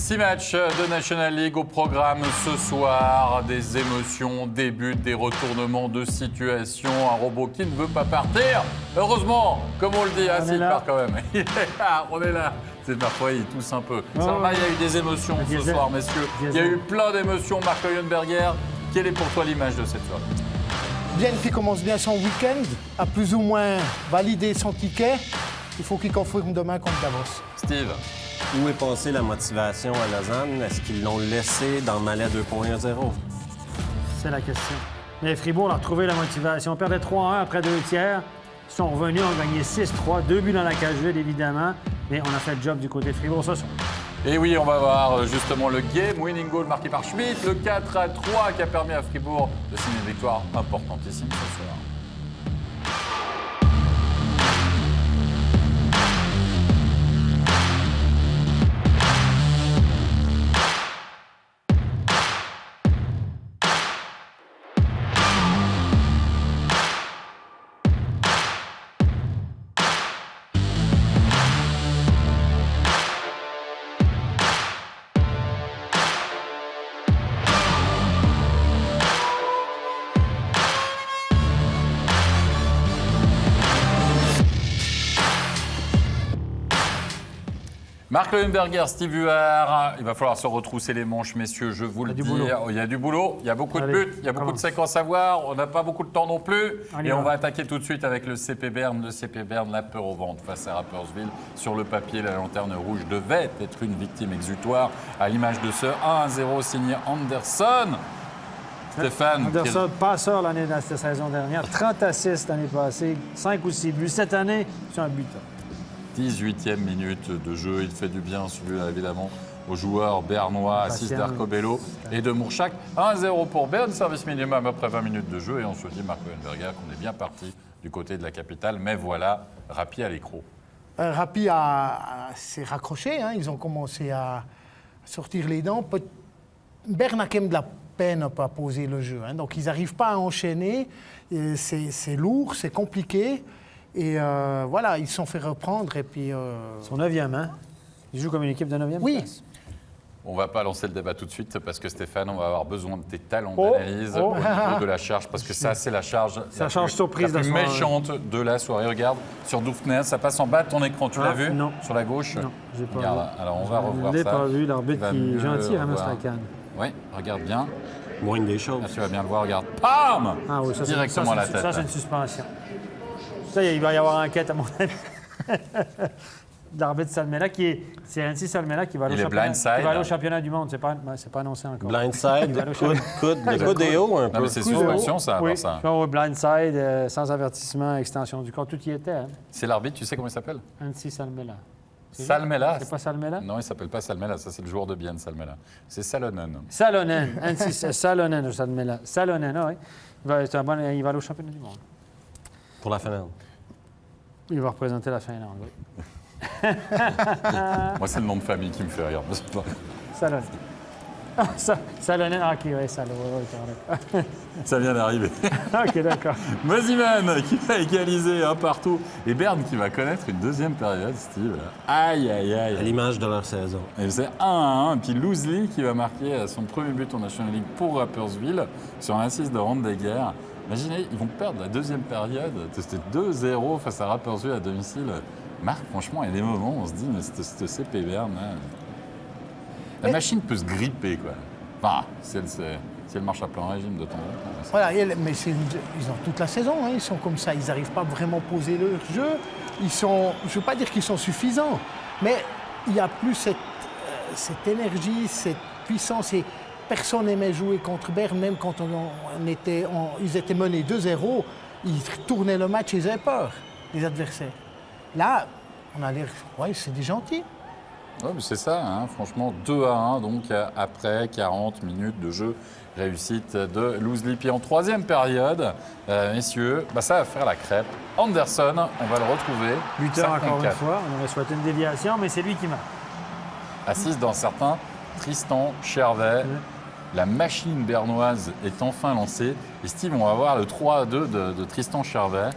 6 matchs de National League au programme ce soir. Des émotions, des buts, des retournements de situation. Un robot qui ne veut pas partir. Heureusement, comme on le dit, il part quand même. Il est là, on est là. C'est parfois, il tousse un peu. Ça va, il y a eu des émotions ce soir, messieurs. Il y a eu plein d'émotions. Marc Leuenberger, quelle est pour toi l'image de cette soirée? Bien qui commence bien son week-end, a plus ou moins validé son ticket. Il faut qu'il confirme demain contre Davos. Steve. Où est passée la motivation à Lausanne? Est-ce qu'ils l'ont laissé dans le Malais 2.0? C'est la question. Mais Fribourg a retrouvé la motivation. On perdait 3-1 après 2 tiers. Ils sont revenus, on a gagné 6-3. 2 buts dans la cage vide, évidemment. Mais on a fait le job du côté de Fribourg ce soir. Et oui, on va voir justement le game winning goal marqué par Schmidt, le 4-3 qui a permis à Fribourg de signer une victoire importantissime ce soir. Marc Leuenberger, Steve Huard, il va falloir se retrousser les manches, messieurs, je vous le dis. Il y a du boulot, il y a beaucoup de buts, il y a beaucoup de séquences à voir, on n'a pas beaucoup de temps non plus. Et on va attaquer tout de suite avec le CP Berne. Le CP Berne, la peur au ventre face à Rapperswil. Sur le papier, la lanterne rouge devait être une victime exutoire, à l'image de ce 1-0 signé Anderson. Stéphane. Anderson, passeur l'année de la saison dernière, 30 assists l'année passée, 5 ou 6 buts. Cette année, c'est un buteur. 18e minute de jeu, il fait du bien celui-là évidemment aux joueurs bernois, Assis d'Arcobello et de Mourchak. 1-0 pour Berne, service minimum après 20 minutes de jeu et on se dit, Marc Leuenberger, qu'on est bien parti du côté de la capitale, mais voilà, Rapi à l'écrou. Rapi s'est raccroché, hein. Ils ont commencé à sortir les dents. Berne a quand même de la peine à pas poser le jeu, hein. Donc ils n'arrivent pas à enchaîner, c'est lourd, c'est compliqué. Et voilà, ils se sont fait reprendre et puis... Son 9e, hein? Ils jouent comme une équipe de 9e place. On ne va pas lancer le débat tout de suite parce que Stéphane, on va avoir besoin de tes talents d'analyse au niveau de la charge parce que ça, c'est la charge, surprise la plus méchante de la soirée. Regarde, sur Doufner, ça passe en bas de ton écran. Tu l'as vu? Non. Sur la gauche? Non, j'ai pas regarde, vu. Alors, on va revoir ça. Je l'ai pas vu, l'arbitre qui est gentil ramasse la canne. Oui, regarde bien. Moins des choses. Là, tu vas bien le voir, regarde. Pam! Ah oui, ça, directement à la tête. Ça, c'est une suspension. Ça, il va y avoir enquête, à mon avis. L'arbitre Salmela, c'est Antti Salmela qui va aller au championnat du monde. C'est pas annoncé encore. Blindside, le codéo un peu. Non, mais c'est suspension, ça, oui. ça. Blindside, sans avertissement, extension du corps, tout y était. Hein. C'est l'arbitre, tu sais comment il s'appelle? Antti Salmela. Salmela? C'est pas Salmela? Non, il s'appelle pas Salmela, ça c'est le joueur de Bienne, Salmela. C'est Salonen. Salonen, Antti Salonen ou Salmela. Salonen, oui. Il va aller au championnat du monde. Pour la Finlande. Il va représenter la Finlande, oui. Moi, c'est le nom de famille qui me fait rire. Salonen. Salonen, ok, oui, Salonen. Ça vient d'arriver. Ok, d'accord. Moziman qui va égaliser un partout. Et Berne qui va connaître une deuxième période, Steve. Aïe, aïe, aïe. À l'image de leur saison. Et c'est 1-1. Et puis Loosely qui va marquer son premier but en National League pour Rapperswil sur un assist de Randegger. Imaginez, ils vont perdre la deuxième période. C'était 2-0 face à Rapperswil à domicile. Marc, franchement, il y a des moments où on se dit, mais ce CP Berne, la machine peut se gripper, quoi. Enfin, si elle marche à plein régime de temps en temps. Voilà, mais ils ont toute la saison, hein. Ils sont comme ça. Ils n'arrivent pas vraiment à poser leur jeu. Je ne veux pas dire qu'ils sont suffisants, mais il n'y a plus cette énergie, cette puissance. Et personne n'aimait jouer contre Berne, même quand ils étaient menés 2-0, ils tournaient le match, ils avaient peur, les adversaires. Là, on a l'air... Ouais, c'est des gentils. Oui, mais c'est ça, hein. Franchement, 2-1, donc après 40 minutes de jeu, réussite de Loosely. Puis en troisième période, messieurs, ça va faire la crêpe. Anderson, on va le retrouver. Buteur encore une fois, on aurait souhaité une déviation, mais c'est lui qui marque. Assise dans certains, Tristan Chervet. La machine bernoise est enfin lancée. Et Steve, on va voir le 3-2 de Tristan Chervet.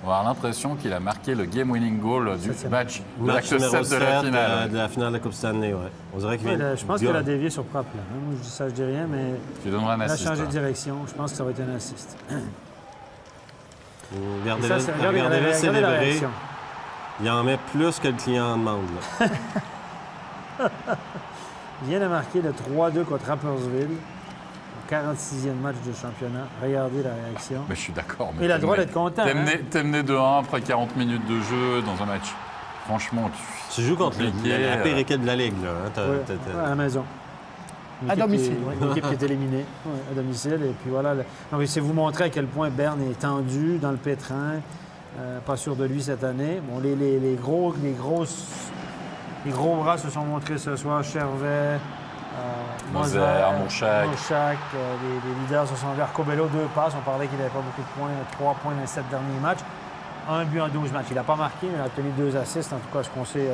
On va avoir l'impression qu'il a marqué le game-winning goal du match de Match l'acte 7 numéro de la 7 finale. de la finale de la Coupe Stanley, ouais. On dirait qu'il vient... Je pense qu'il a dévié sur propre. Là. Moi, je dis ça, je dis rien, mais Tu donneras un il a assist. changé de hein. direction. Je pense que ça va être un assist. Regardez-le Ça, c'est- regardez la célébrer. réaction. Il en met plus que le client en demande. Là. Il vient de marquer le 3-2 contre Rapperswil, au 46e match de championnat. Regardez la réaction. Mais je suis d'accord. mais Il a le droit t'es d'être content. T'es hein. mené 2-1 après 40 minutes de jeu dans un match. Franchement, Tu joues contre Compliqué, la pire équipe de la Ligue. Là, hein. Ouais, à la maison. Une À équipe domicile, qui est- oui. Une équipe qui est éliminée à domicile. Et puis voilà. Donc, c'est vous montrer à quel point Berne est tendu dans le pétrin. Pas sûr de lui cette année. Bon, les gros bras se sont montrés ce soir. Chervet, Moser, Mourchak. les leaders se sont vers Cobello, 2 passes. On parlait qu'il n'avait pas beaucoup de points, 3 points dans les 7 derniers matchs. 1 but en 12 matchs. Il n'a pas marqué, mais il a obtenu 2 assists. En tout cas, ce qu'on sait, il y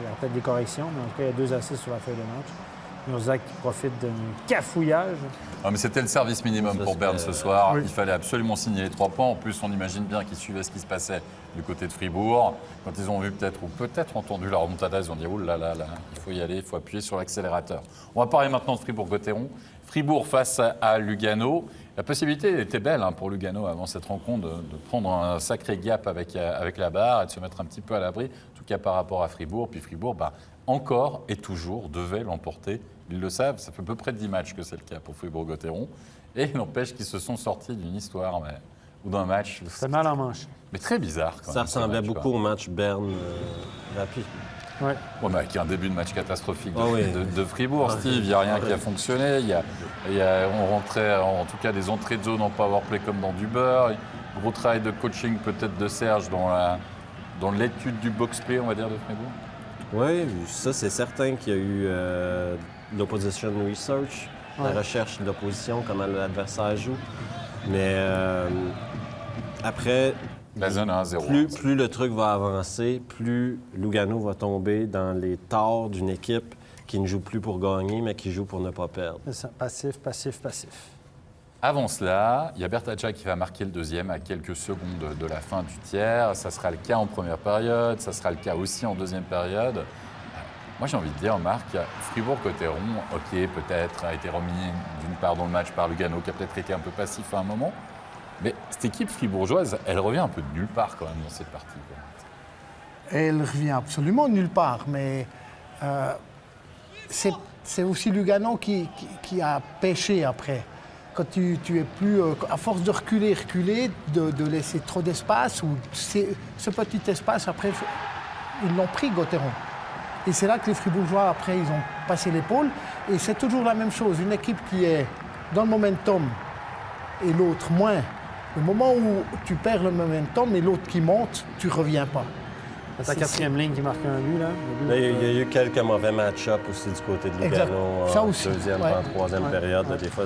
a peut-être des corrections, mais en tout cas, il y a 2 assists sur la feuille de match. Murzac qui profite d'un cafouillage. Ah, mais c'était le service minimum Ça, pour c'est- Berne ce soir. Oui. Il fallait absolument signer les 3 points. En plus, on imagine bien qu'ils suivaient ce qui se passait du côté de Fribourg. Quand ils ont vu peut-être entendu la remontada, ils ont dit « Ouh là là là, il faut y aller, il faut appuyer sur l'accélérateur ». On va parler maintenant de Fribourg-Gotteron. Fribourg face à Lugano. La possibilité était belle hein, pour Lugano avant cette rencontre de prendre un sacré gap avec la barre et de se mettre un petit peu à l'abri, en tout cas par rapport à Fribourg. Puis Fribourg, encore et toujours, devait l'emporter. Ils le savent, ça fait à peu près 10 matchs que c'est le cas pour Fribourg-Gotteron. Et il n'empêche qu'ils se sont sortis d'une histoire ou d'un match. C'est mal en manche. Mais très bizarre quand Ça même. ce ressemblait match, beaucoup quoi. au match Berne rapide. Ouais. Ouais, mais avec un début de match catastrophique Ah oui. de Fribourg, Steve. Il n'y a rien qui a fonctionné. On rentrait, en tout cas, des entrées de zone en powerplay comme dans du beurre. Gros travail de coaching peut-être de Serge dans l'étude du box-play, on va dire, de Fribourg. Oui, ça, c'est certain qu'il y a eu l'opposition research, Ouais. la recherche de l'opposition, comment l'adversaire joue. Mais après, La zone à 1-0. plus le truc va avancer, plus Lugano va tomber dans les torts d'une équipe qui ne joue plus pour gagner, mais qui joue pour ne pas perdre. C'est ça. Passif, passif, passif. Avant cela, il y a Bertaccia qui va marquer le deuxième à quelques secondes de la fin du tiers. Ça sera le cas en première période, ça sera le cas aussi en deuxième période. Moi, j'ai envie de dire, Marc, Fribourg-Gotteron, OK, peut-être a été remis d'une part dans le match par Lugano, qui a peut-être été un peu passif à un moment. Mais cette équipe fribourgeoise, elle revient un peu de nulle part quand même dans cette partie, quoi. Elle revient absolument nulle part, mais c'est aussi Lugano qui a pêché après. Quand tu es plus, à force de reculer, de laisser trop d'espace, ou ce petit espace, après, ils l'ont pris, Gotteron. Et c'est là que les Fribourgeois, après, ils ont passé l'épaule. Et c'est toujours la même chose. Une équipe qui est dans le momentum et l'autre moins. Le moment où tu perds le momentum et l'autre qui monte, tu ne reviens pas. C'est ta quatrième ligne qui marque un but, là. Le but, Là, il y a eu quelques mauvais match-ups aussi du côté de Exact. Lugano Ça en aussi. deuxième, Ouais. en troisième Ouais. période. Là, Ouais. des fois,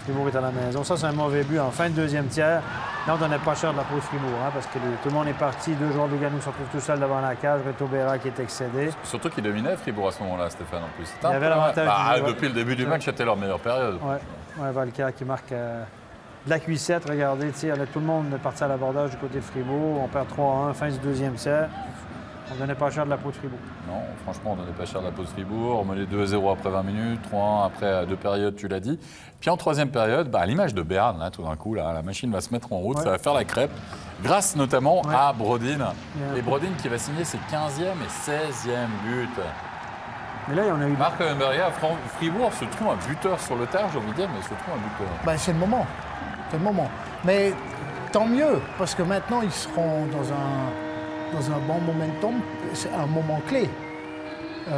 Fribourg est à la maison. Ça, c'est un mauvais but en fin de deuxième tiers. Là, on donnait pas cher de la peau de Fribourg, hein, parce que tout le monde est parti. 2 joueurs de Lugano se retrouvent tout seuls devant la cage. Reto Berra qui est excédé. Surtout qu'ils dominaient Fribourg à ce moment-là, Stéphane, en plus. C'était Il y un avait peu- l'avantage du jeu. depuis le début du match, c'était leur meilleure période. Ouais, Valker qui marque de la cuissette. Regardez, tout le monde est parti à l'abordage du côté de Fribourg. On perd 3-1, fin du deuxième tiers. On donnait pas cher de la peau de Fribourg. Non, franchement, on donnait pas cher de la pause Fribourg. On menait 2-0 après 20 minutes, 3-1 après 2 périodes, tu l'as dit. Puis en troisième période, à l'image de Berne, là, tout d'un coup, là, la machine va se mettre en route, Ouais. ça va faire la crêpe, grâce notamment Ouais. à Brodin. Yeah. Et Brodin qui va signer ses 15e et 16e buts. Mais là, on a eu. Marc Lemberger, Fribourg se trouve un buteur sur le tard, j'ai envie de dire, mais se trouve un buteur. Ben, c'est le moment. C'est le moment. Mais tant mieux, parce que maintenant, ils seront dans un bon momentum. C'est un moment clé.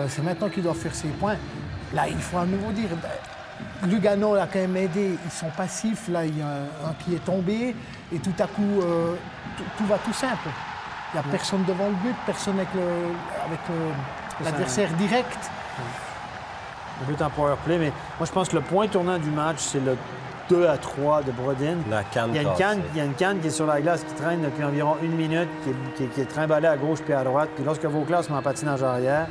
C'est maintenant qu'ils doivent faire ses points. Là, il faut à nouveau dire, Lugano l'a quand même aidé. Ils sont passifs. Là, il y a un qui est tombé. Et tout à coup, tout va tout simple. Il n'y a personne devant le but, personne avec l'adversaire direct. Le but en power play, mais moi je pense que le point tournant du match, c'est le 2-3 de Brodin. La canne Il y a une canne qui est sur la glace, qui traîne depuis environ 1 minute, qui est trimballée à gauche puis à droite. Puis lorsque Vauclair se met en patinage arrière,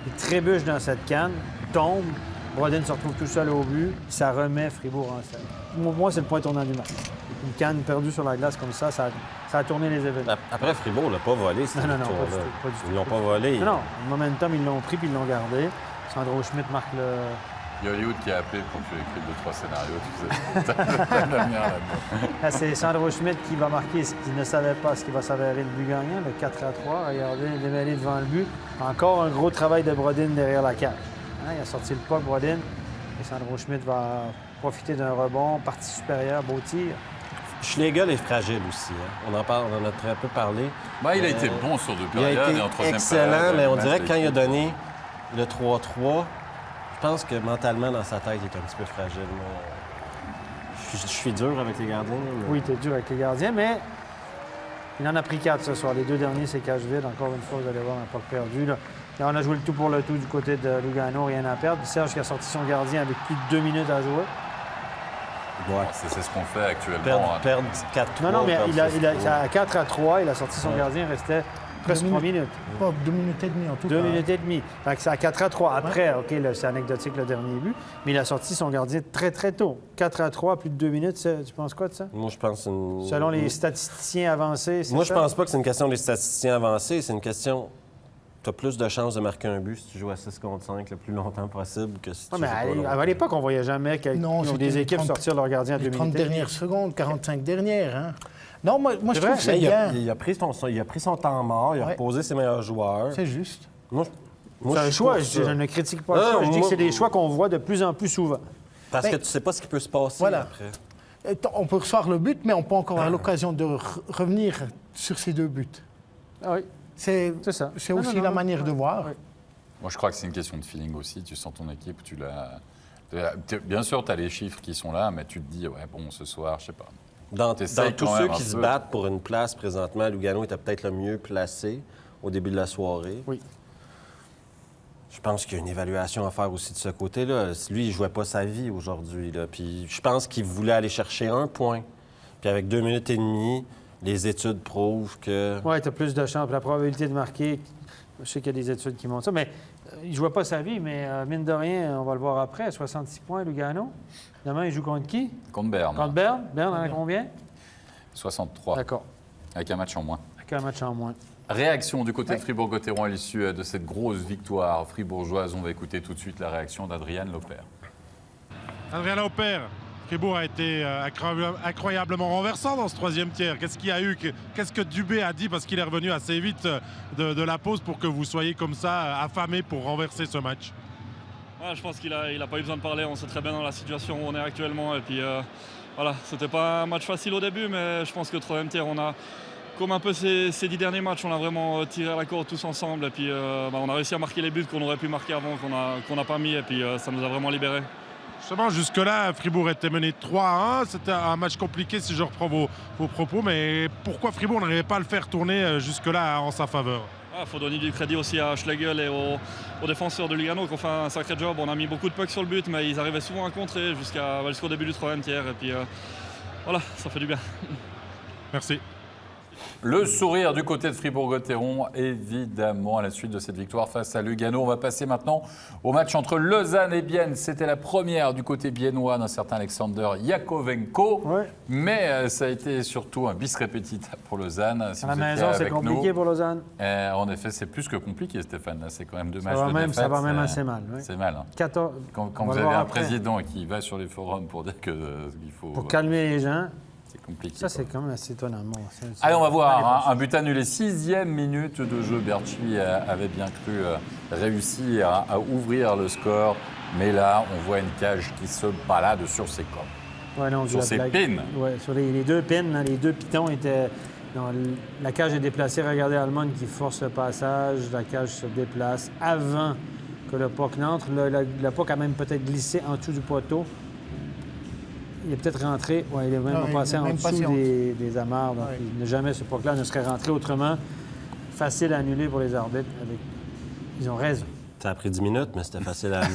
il trébuche dans cette canne, tombe, Brodin se retrouve tout seul au but, ça remet Fribourg en scène. Moi, c'est le point tournant du match. une canne perdue sur la glace comme ça a tourné les événements. Après, Fribourg l'a pas volé, cette Non, victoire-là. pas du tout. Ils l'ont pas volé. Non, le momentum, ils l'ont pris puis ils l'ont gardé. Sandro Schmidt marque le... Il y a Hollywood qui a appelé pour que tu écrives 2-3 scénarios. Tu sais, la lumière là-dedans. Là, c'est Sandro Schmidt qui va marquer ce qu'il ne savait pas, ce qui va s'avérer le but gagnant, le 4-3. Regardez, démêlé devant le but. Encore un gros travail de Brodin derrière la cage. Hein, il a sorti le puck, Brodin. Et Sandro Schmidt va profiter d'un rebond, partie supérieure, beau tir. Schlegel est fragile aussi. Hein. On en a très peu parlé. Il a été bon sur 2 Il a périodes été et en troisième excellent, période. mais on dirait que quand il a donné le 3-3, je pense que mentalement, dans sa tête, il est un petit peu fragile. Je suis dur avec les gardiens. Mais... Oui, tu es dur avec les gardiens, mais il en a pris 4 ce soir. Les 2 derniers, c'est cage vide. Encore une fois, vous allez voir un puck perdu. Là, on a joué le tout pour le tout du côté de Lugano, rien à perdre. Puis Serge qui a sorti son gardien avec plus de 2 minutes à jouer. Ouais. C'est ce qu'on fait actuellement. Perdre 4-3. Non, mais à 4-3, il a sorti son gardien, il restait presque 3 minutes. Pas 2 minutes et demie en tout cas. 2 minutes et demie. Fait que c'est à 4-3. Après, OK, là, c'est anecdotique le dernier but, mais il a sorti son gardien très, très tôt. 4-3, plus de 2 minutes, tu penses quoi de ça? Moi, je pense que c'est une... Selon les statisticiens avancés, c'est Moi, ça? je pense pas que c'est une question des statisticiens avancés. C'est une question... Tu as plus de chances de marquer un but si tu joues à 6 contre 5 le plus longtemps possible que si tu Ouais, joues mais pas à longtemps. l'époque, on voyait jamais qu'il y Non, a c'était des les équipes 30 sortir leur gardien à 2 Les 30 minutes. et demie. dernières secondes, 45 dernières. Hein. Non, moi je C'est trouve vrai? que c'est Mais bien. il a pris son temps mort, il a Ouais. reposé ses meilleurs joueurs. C'est juste. Moi, C'est un je choix, trouve je ça. ne critique pas Non, ça. Je dis que moi- c'est des choix qu'on voit de plus en plus souvent. Parce que Mais- tu sais pas ce qui peut se passer Voilà. après. On peut recevoir le but, mais on peut encore avoir l'occasion de revenir sur ces 2 buts. Ah oui, C'est ça. c'est Non, aussi non, la non. manière de voir. Ouais. Moi, je crois que c'est une question de feeling aussi. Tu sens ton équipe, bien sûr, tu as les chiffres qui sont là, mais tu te dis, ouais, bon, ce soir, je sais pas. Dans T'essayes tous quand ceux même qui un se peu. battent pour une place présentement, Lugano était peut-être le mieux placé au début de la soirée. Oui. Je pense qu'il y a une évaluation à faire aussi de ce côté-là. Lui, il jouait pas sa vie aujourd'hui, là. Puis je pense qu'il voulait aller chercher 1 point. Puis avec 2 minutes et demie, les études prouvent que... Oui, tu as plus de chance. La probabilité de marquer, je sais qu'il y a des études qui montrent ça, mais il ne jouait pas sa vie, mais mine de rien, on va le voir après, 66 points, Lugano. Demain, il joue contre qui? Contre Berne, Contre Berne. Berne en a combien? 63, D'accord. avec un match en moins. Avec un match en moins. Réaction du côté de Fribourg-Gotteron à l'issue de cette grosse victoire fribourgeoise. On va écouter tout de suite la réaction d'Adrien Lauper. Adrien Lauper, Fribourg a été incroyablement renversant dans ce 3e tiers. Qu'est-ce qu'il y a eu? Qu'est-ce que Dubé a dit? Parce qu'il est revenu assez vite de la pause pour que vous soyez comme ça affamés pour renverser ce match. Ouais, je pense qu'il a pas eu besoin de parler. On sait très bien dans la situation où on est actuellement. Et puis voilà, c'était pas un match facile au début, mais je pense que 3e tiers, on a, comme un peu ces 10 derniers matchs, on a vraiment tiré à la corde tous ensemble. Et puis on a réussi à marquer les buts qu'on aurait pu marquer avant, qu'on n'a pas mis. Et puis ça nous a vraiment libérés. Justement, jusque-là, Fribourg était mené 3-1. C'était un match compliqué si je reprends vos propos. Mais pourquoi Fribourg n'arrivait pas à le faire tourner jusque-là en sa faveur? Il faut donner du crédit aussi à Schlegel et aux défenseurs de Lugano qui ont fait un sacré job. On a mis beaucoup de pucks sur le but, mais ils arrivaient souvent à contrer jusqu'au début du 3e tiers. Et puis voilà, ça fait du bien. Merci. Le sourire du côté de Fribourg-Gotteron, évidemment, à la suite de cette victoire face à Lugano. On va passer maintenant au match entre Lausanne et Bienne. C'était la première du côté biennois d'un certain Alexander Yakovenko. Ouais. Mais ça a été surtout un bis répétita pour Lausanne. Si À la vous étiez maison, c'est avec compliqué nous. pour Lausanne. En effet, c'est plus que compliqué, Stéphane. Là, c'est quand même 2 matchs de défaite. Ça va même assez mal. Oui. C'est mal. Hein. 14, Quand on va vous le avez voir un après. président qui va sur les forums pour dire qu'il faut... Pour calmer les gens. C'est compliqué. Ça, quoi. c'est quand même assez étonnant. Bon, Allez, on va voir. Allez, Un but annulé. 6e minute de jeu. Berchi avait bien cru réussir à ouvrir le score. Mais là, on voit une cage qui se balade sur ses cordes. Ouais, non, Sur la ses blague. pins. Ouais, sur les 2 pins, là, les 2 pitons étaient. Non, la cage est déplacée. Regardez Almond qui force le passage. La cage se déplace avant que le puck n'entre. Le puck a même peut-être glissé en dessous du poteau. Il est peut-être rentré. Oui, il est même Non, pas il passé est en même dessous passé des amarres. Donc, Ouais. jamais ce puck-là ne serait rentré autrement. Facile à annuler pour les arbitres. Ils ont raison. Ça a pris 10 minutes, mais c'était facile à aller.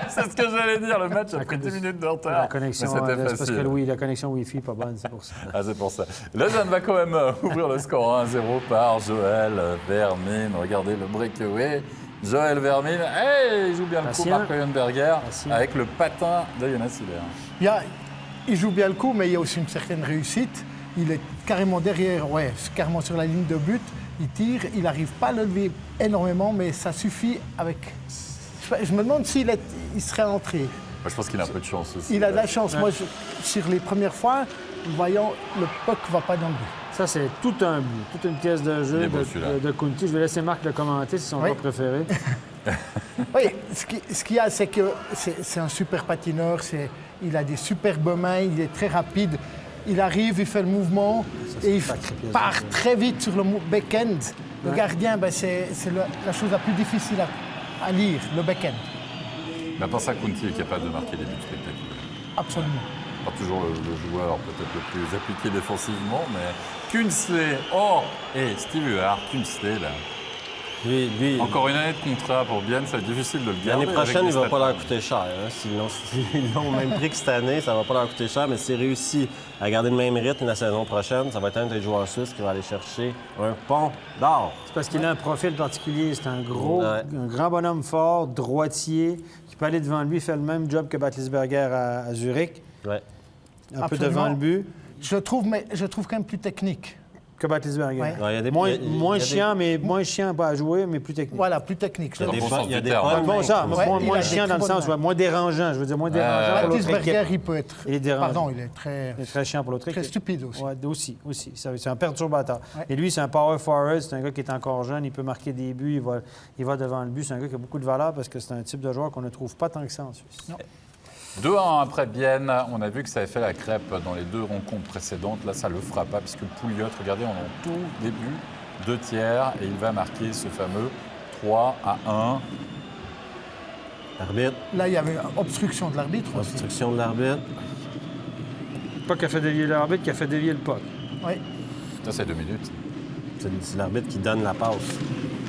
C'est ce que j'allais dire. Le match a pris 10 minutes de retard. La connexion, Mais c'était c'est parce facile. que la connexion Wi-Fi n'est pas bonne, c'est pour ça. Ah, c'est pour ça. Lausanne va quand même ouvrir le score 1-0 par Joël Vermin. Regardez le breakaway. Joël Vermin, hey, il joue bien le coup, Patient. Marc Leuenberger, Patient. avec le patin de Jonas Hiller. Il y a il joue bien le coup, mais il y a aussi une certaine réussite. Il est carrément derrière, carrément sur la ligne de but. Il tire, il n'arrive pas à le lever énormément, mais ça suffit avec... Je me demande s'il serait entré. Moi, je pense qu'il a un peu de chance aussi. Il a de la chance. Moi, sur les premières fois, voyant, le puck ne va pas dans le but. Ça, c'est tout un but, toute une pièce de jeu de Kunti. Je vais laisser Marc le commenter, c'est son joueur préféré. Oui, ce qu'il y a, c'est que c'est un super patineur, il a des superbes mains, il est très rapide. Il arrive, il fait le mouvement et il part très vite sur le back-end. Le gardien, c'est la chose la plus difficile à lire, le back-end. Mais à part ça, Kunti est capable de marquer des buts spectaculaires. Absolument. Pas toujours le joueur peut-être le plus appliqué défensivement, mais Künzle, et Steve Huard, Künzle, là. Lui, encore une année de contrat pour Bienne, ça va être difficile de le garder. L'année prochaine, il ne va pas leur coûter cher. Hein. S'ils l'ont au même prix que cette année, ça ne va pas leur coûter cher. Mais s'ils réussissent à garder le même rythme la saison prochaine, ça va être un des joueurs suisses qui va aller chercher un pont d'or. C'est parce qu'il a un profil particulier. C'est un grand bonhomme fort, droitier, qui peut aller devant lui, faire le même job que Batlisberger à Zurich. Ouais. Un peu devant le but. Je trouve quand même plus technique. Que Batlisberger. Ouais. Ouais, moins chiant à jouer, mais plus technique. Voilà, plus technique. Il y a des moins chiant dans le sens, moins dérangeant. Je veux dire, moins dérangeant pour l'autre équipe. Batlisberger, il peut être... Il est dérangeant. Pardon, il est très chiant pour l'autre équipe. Très stupide aussi. Ouais, aussi. C'est un perturbateur. Ouais. Et lui, c'est un power forward. C'est un gars qui est encore jeune. Il peut marquer des buts. Il va devant le but. C'est un gars qui a beaucoup de valeur parce que c'est un type de joueur qu'on ne trouve pas tant que ça en Suisse. Non. 2-1 après Bienne, on a vu que ça avait fait la crêpe dans les 2 rencontres précédentes. Là, ça ne le fera pas puisque Pouliot, regardez, on est en tout début, 2 tiers, et il va marquer ce fameux 3-1. Arbitre. Là, il y avait obstruction de l'arbitre aussi. Obstruction de l'arbitre. Pas qui a fait dévier l'arbitre, qui a fait dévier le puck. Oui. Ça, c'est 2 minutes. C'est l'arbitre qui donne la passe.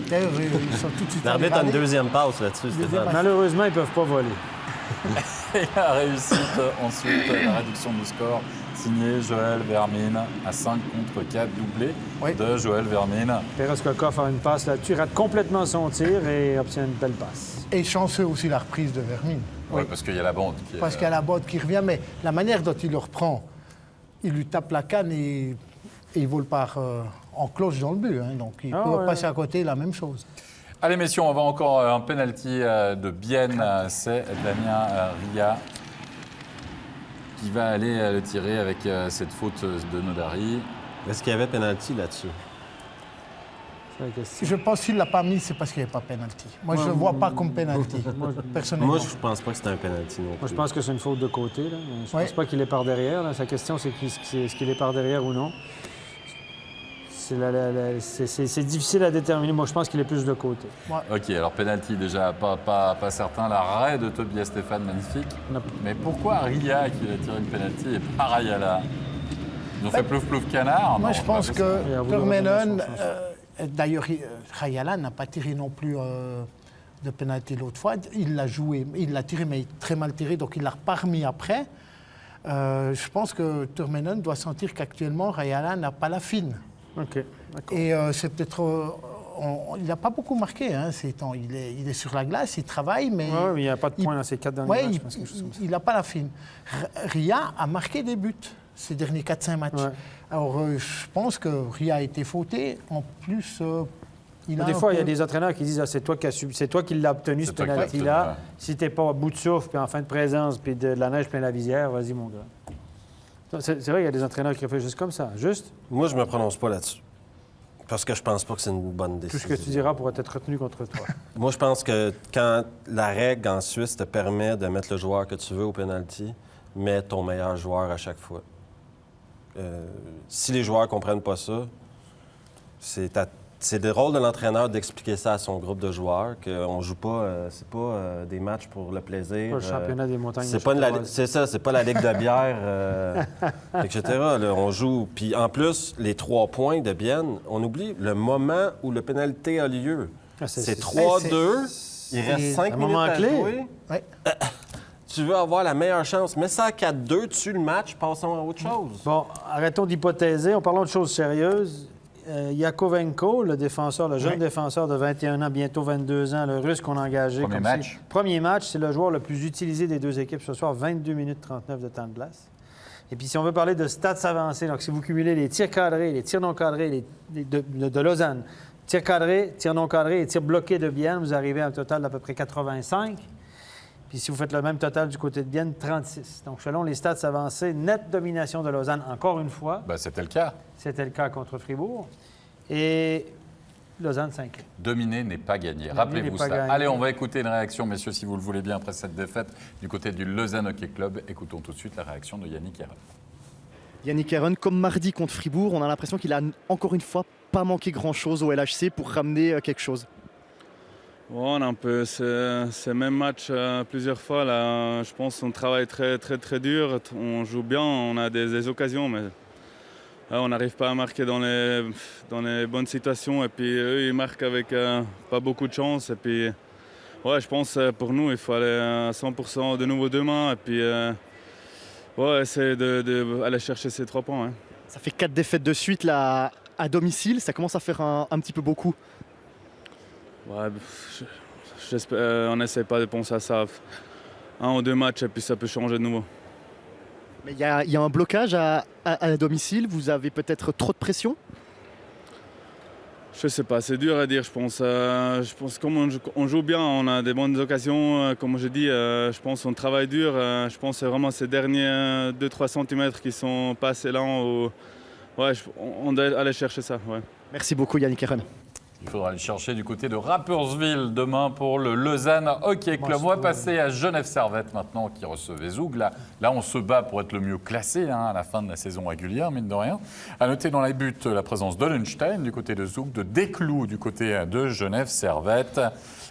D'ailleurs, ils sont tout de suite... L'arbitre a une deuxième passe là-dessus, Stéphane. Malheureusement, ils ne peuvent pas voler. Et la réussite, ensuite, la réduction du score, signé Joël Vermine à 5 contre 4, doublé de Joël Vermine. Pereskoka fait une passe là-dessus, rate complètement son tir et obtient une belle passe. Et chanceux aussi la reprise de Vermine. Oui, parce qu'il y a la bande qui Parce qu'il y a la bande qui revient, mais la manière dont il le reprend, il lui tape la canne et il vole par en cloche dans le but. Hein, donc il peut passer à côté, la même chose. Allez, messieurs, on va encore un penalty de Bienne. C'est Damien Ria qui va aller le tirer avec cette faute de Nodari. Est-ce qu'il y avait penalty là-dessus? Je pense qu'il ne l'a pas mis, c'est parce qu'il n'y avait pas penalty. Moi, je ne le vois pas comme penalty, personnellement. Moi, je ne pense pas que c'est un penalty non plus. Moi, je pense que c'est une faute de côté. Là. Je ne pense pas qu'il est par derrière. Là. Sa question, c'est est-ce qu'il est par derrière ou non? C'est difficile à déterminer. Moi, je pense qu'il est plus de côté. Ouais. OK, alors penalty déjà, pas certain. L'arrêt de Tobias Stéphane, magnifique. Mais pourquoi Ria qui a tiré une penalty et pas Rayala? Ils ont fait plouf-plouf canard? Moi, non, je pense que Turmenon... D'ailleurs, Rayala n'a pas tiré non plus de penalty l'autre fois. Il l'a joué, il l'a tiré, mais très mal tiré, donc il l'a pas remis après. Je pense que Turmenon doit sentir qu'actuellement, Rayala n'a pas la fine. OK, d'accord. Et c'est peut-être... il n'a pas beaucoup marqué hein, ces temps. Il est sur la glace, il travaille, mais... Oui, mais il n'y a pas de points dans ces 4 derniers matchs. Il n'a pas la fine. Ria a marqué des buts ces derniers 4-5 matchs. Ouais. Alors, je pense que Ria a été fauté. En plus, des fois, il y a des entraîneurs qui disent c'est toi qui l'as obtenu, ce penalty-là. Si tu n'es pas à bout de souffle, puis en fin de présence, puis de la neige plein la visière, vas-y, mon gars. C'est vrai, il y a des entraîneurs qui réfléchissent comme ça. Juste? Moi, je ne me prononce pas là-dessus. Parce que je pense pas que c'est une bonne décision. Tout ce que tu diras pourrait être retenu contre toi. Moi, je pense que quand la règle en Suisse te permet de mettre le joueur que tu veux au penalty, mets ton meilleur joueur à chaque fois. Si les joueurs ne comprennent pas ça, c'est le rôle de l'entraîneur d'expliquer ça à son groupe de joueurs, qu'on ne joue pas, c'est pas des matchs pour le plaisir. Pas le championnat des montagnes. C'est ça, c'est pas la Ligue de bière, etc. Là, on joue. Puis en plus, les 3 points de Bienne, on oublie le moment où le pénalité a lieu. C'est 3-2, il reste 5 minutes à jouer. Ouais. Tu veux avoir la meilleure chance. Mets ça à 4-2, tue le match, passons à autre chose. Bon, arrêtons d'hypothéser. Parlons de choses sérieuses. Yakovenko, le jeune défenseur de 21 ans, bientôt 22 ans, le Russe qu'on a engagé. Premier match, c'est le joueur le plus utilisé des deux équipes ce soir, 22 minutes 39 de temps de glace. Et puis, si on veut parler de stats avancés, donc si vous cumulez les tirs cadrés, les tirs non cadrés de Lausanne, tirs cadrés, tirs non cadrés et tirs bloqués de Bienne, vous arrivez à un total d'à peu près 85. Puis si vous faites le même total du côté de Bienne, 36. Donc, selon les stats avancés, nette domination de Lausanne, encore une fois. Ben, c'était le cas. C'était le cas contre Fribourg. Et Lausanne 5. Dominer n'est pas gagné. Rappelez-vous ça. Gagné. Allez, on va écouter une réaction, messieurs, si vous le voulez bien, après cette défaite du côté du Lausanne Hockey Club. Écoutons tout de suite la réaction de Yannick Herron. Yannick Herron, comme mardi contre Fribourg, on a l'impression qu'il a encore une fois pas manqué grand-chose au LHC pour ramener quelque chose. On a un peu ce même match plusieurs fois. Là, je pense qu'on travaille très dur. On joue bien, on a des occasions, mais là, on n'arrive pas à marquer dans les bonnes situations. Et puis eux, ils marquent avec pas beaucoup de chance. Et puis, ouais, je pense pour nous, il faut aller à 100% de nouveau demain. Et puis, essayer d'aller chercher ces 3 points. Ouais. Ça fait 4 défaites de suite là, à domicile, ça commence à faire un petit peu beaucoup. Ouais, on n'essaie pas de penser à ça. 1 ou 2 matchs et puis ça peut changer de nouveau. Mais il y a un blocage à domicile, vous avez peut-être trop de pression? Je sais pas, c'est dur à dire, je pense. Je pense comme on joue bien, on a des bonnes occasions, comme je dis, je pense qu'on travaille dur. Je pense que c'est vraiment ces derniers 2-3 cm qui sont pas assez lents. On doit aller chercher ça. Ouais. Merci beaucoup Yannick Herron. Il faudra aller chercher du côté de Rapperswil demain pour le Lausanne Hockey Club. On va passer à Genève Servette maintenant qui recevait Zoug. Là, on se bat pour être le mieux classé à la fin de la saison régulière, mine de rien. À noter dans les buts la présence d'Ollenstein du côté de Zoug, de Desclous du côté de Genève Servette.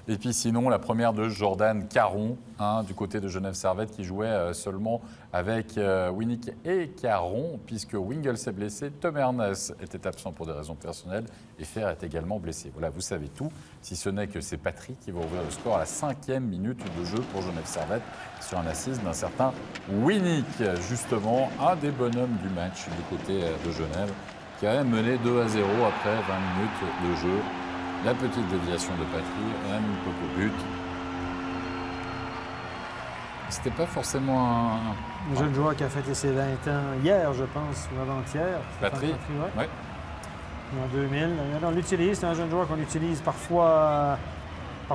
Et puis sinon, la première de Jordan Caron du côté de Genève Servette qui jouait seulement avec Winnick et Caron puisque Wingels est blessé, Tom Ernest était absent pour des raisons personnelles et Fer est également blessé. Voilà, vous savez tout, si ce n'est que c'est Patrick qui va ouvrir le score à la 5e minute de jeu pour Genève Servette sur un assist d'un certain Winnick, justement un des bonhommes du match du côté de Genève qui a même mené 2-0 après 20 minutes de jeu. La petite déviation de Patrick, un peu au but. C'était pas forcément un jeune joueur qui a fêté ses 20 ans hier, je pense, ou avant-hier. Patrick, oui. En 2000. On l'utilise, c'est un jeune joueur qu'on utilise parfois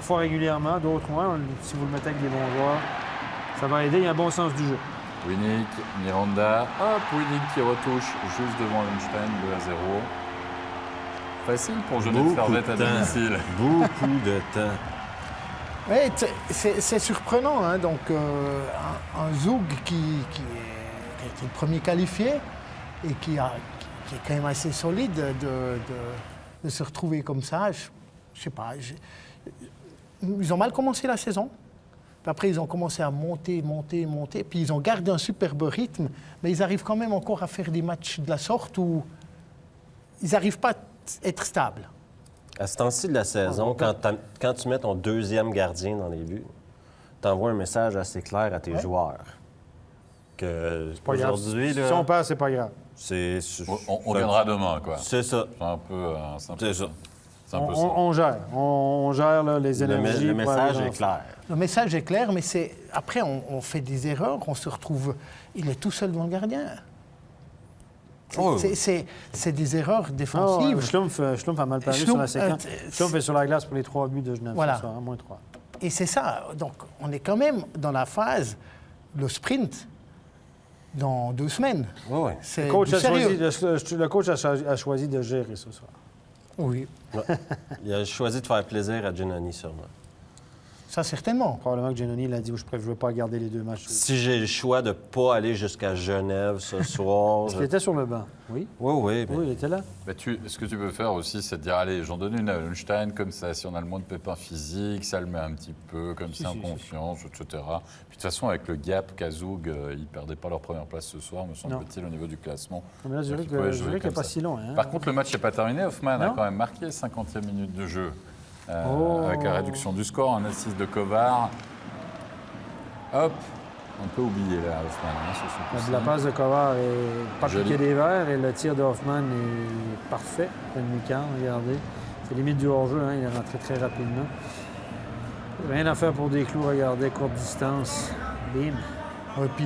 régulièrement, d'autres moins. Si vous le mettez avec des bons joueurs, ça va aider. Il y a un bon sens du jeu. Winnick, Miranda, Winnick qui retouche juste devant Einstein, 2-0. Facile pour Genève Servette à domicile. Beaucoup de temps. Oui, c'est surprenant. Donc, un Zoug qui a été le premier qualifié et qui est quand même assez solide de se retrouver comme ça. Je sais pas. Ils ont mal commencé la saison. Puis après, ils ont commencé à monter. Puis ils ont gardé un superbe rythme. Mais ils arrivent quand même encore à faire des matchs de la sorte où ils n'arrivent pas à être stables. À ce temps-ci de la saison, quand tu mets ton 2e gardien dans les buts, tu envoies un message assez clair à tes joueurs. Que aujourd'hui, si on perd, c'est pas grave. On viendra demain, quoi. C'est ça. C'est ça. On gère. On gère là, les énergies. Le message est clair. Le message est clair, mais après, on fait des erreurs, on se retrouve... Il est tout seul devant le gardien. C'est des erreurs défensives. Schlumpf a mal paru sur la séquence. Schlumpf est sur la glace pour les 3 buts de Genève. Voilà. Ce soir, à moins 3. Et c'est ça. Donc, on est quand même dans la phase, le sprint, dans 2 semaines. Oui. C'est le coach sérieux. a choisi de gérer ce soir. Oui, Il a choisi de faire plaisir à Giannoni, sûrement. ça certainement. Probablement que Giannoni l'a dit, je ne veux pas garder les 2 matchs. Si j'ai le choix de ne pas aller jusqu'à Genève ce soir... Il était sur le banc, oui? Oui. Oui, il était là. Ce que tu peux faire aussi, c'est de dire, allez, j'en donne une à Einstein, comme ça, si on a le moins de pépins physiques, ça le met un petit peu, comme ça, en confiance, etc. Puis de toute façon, avec le gap, Kazug, ils ne perdaient pas leur première place ce soir, me semble-t-il, au niveau du classement. Mais là, Zurich n'est pas si long. Hein? Par contre, le match n'est pas terminé. Hoffman a quand même marqué 50e minute de jeu. Avec la réduction du score, un assist de Kovar. Hop, on peut oublier là, Hoffman. La passe de Kovar est pas piqué des verres et le tir de Hoffman est parfait. Le demi-quart, regardez. C'est limite du hors-jeu, il est rentré très rapidement. Rien à faire pour Desclous, regardez, courte distance. Bim. Et puis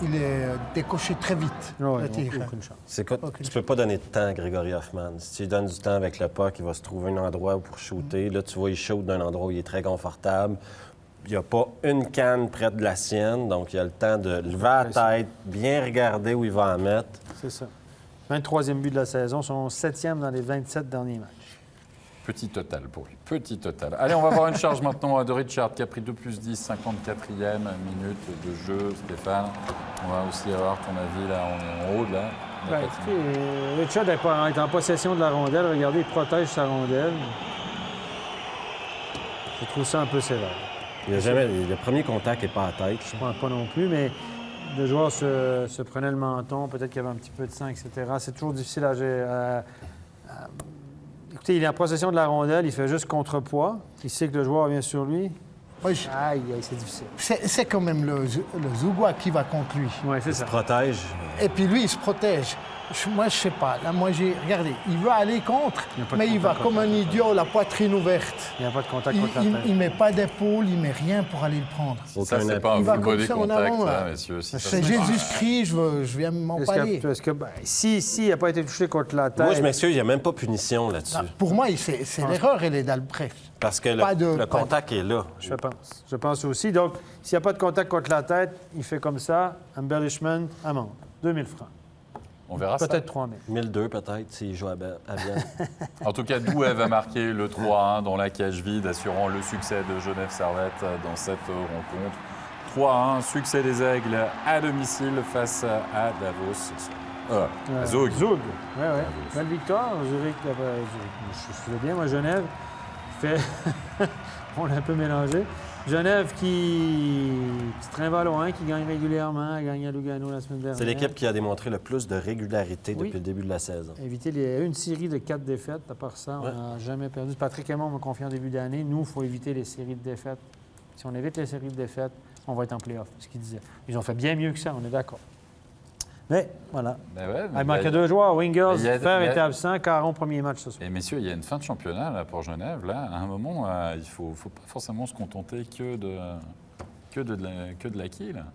il est décoché très vite. Ouais, le tir. aucune chance. Tu ne peux pas donner de temps à Grégory Hoffman. Si tu lui donnes du temps avec le puck, il va se trouver un endroit pour shooter. Là, tu vois, il shoot d'un endroit où il est très confortable. Il n'y a pas une canne près de la sienne, donc il a le temps de lever la tête, bien regarder où il va en mettre. C'est ça. 23e but de la saison, son 7e dans les 27 derniers matchs. Petit total pour lui, petit total. Allez, on va voir une charge maintenant de Richard qui a pris 2+10, 54e minute de jeu. Stéphane, on va aussi avoir ton avis, là, on est en haut, là. Richard est en possession de la rondelle. Regardez, il protège sa rondelle. Je trouve ça un peu sévère. Le premier contact n'est pas à tête. Je ne pense pas non plus, mais le joueur se prenait le menton, peut-être qu'il y avait un petit peu de sang, etc. C'est toujours difficile à gérer. Écoutez, il est en possession de la rondelle, il fait juste contrepoids. Il sait que le joueur vient sur lui. Oui, Aïe, c'est difficile. c'est quand même le Zougoua qui va contre lui. Oui, c'est Il se ça. protège. Et puis lui, il se protège. Moi, je sais pas. Là, regardez, il veut aller contre, Il y a pas de mais il va contact comme contre un la idiot, la poitrine ouverte. Il n'y a pas de contact contre la tête. Il met pas d'épaule, il met rien pour aller le prendre. Ça, c'est pas un Il va full comme body ça en contact, avant, ça, là. messieurs. Si ça C'est se- Jésus-Christ, je viens m'empaler. S'il n'a pas été touché contre la tête... Moi, je m'excuse, il n'y a même pas punition là-dessus. Pour moi, c'est l'erreur, elle est d'Albrecht. Parce que Pas de- le pas de- contact est là. Je pense aussi. Donc, s'il n'y a pas de contact contre la tête, il fait comme ça, embellishment, amende. 2000 francs. On verra ça. Peut-être 3000. 1002 peut-être, s'il joue à Bienne. En tout cas, Douai va marquer le 3-1 dans la cage vide, assurant le succès de Genève Servette dans cette rencontre. 3-1, succès des Aigles à domicile face à Davos. Zug. Zug. Oui. Belle victoire. Zurich, je suis bien, moi, Genève fait... On l'a un peu mélangé. Genève qui se trimballe loin, qui gagne régulièrement, a gagné à Lugano la semaine dernière. C'est l'équipe qui a démontré le plus de régularité Oui. depuis le début de la saison. Éviter une série de 4 défaites. À part ça, on n'a jamais perdu. Patrick et moi, on m'a confié en début d'année. Nous, il faut éviter les séries de défaites. Si on évite les séries de défaites, on va être en play-off, c'est ce qu'ils disaient. Ils ont fait bien mieux que ça, on est d'accord. Mais voilà. Mais ouais, Il manquait 2 joueurs. Wingers, il y a- Fer il y a- était absent. Caron, premier match ce soir. Et messieurs, il y a une fin de championnat là, pour Genève. Là, à un moment, il ne faut pas forcément se contenter que de l'acquis. Là.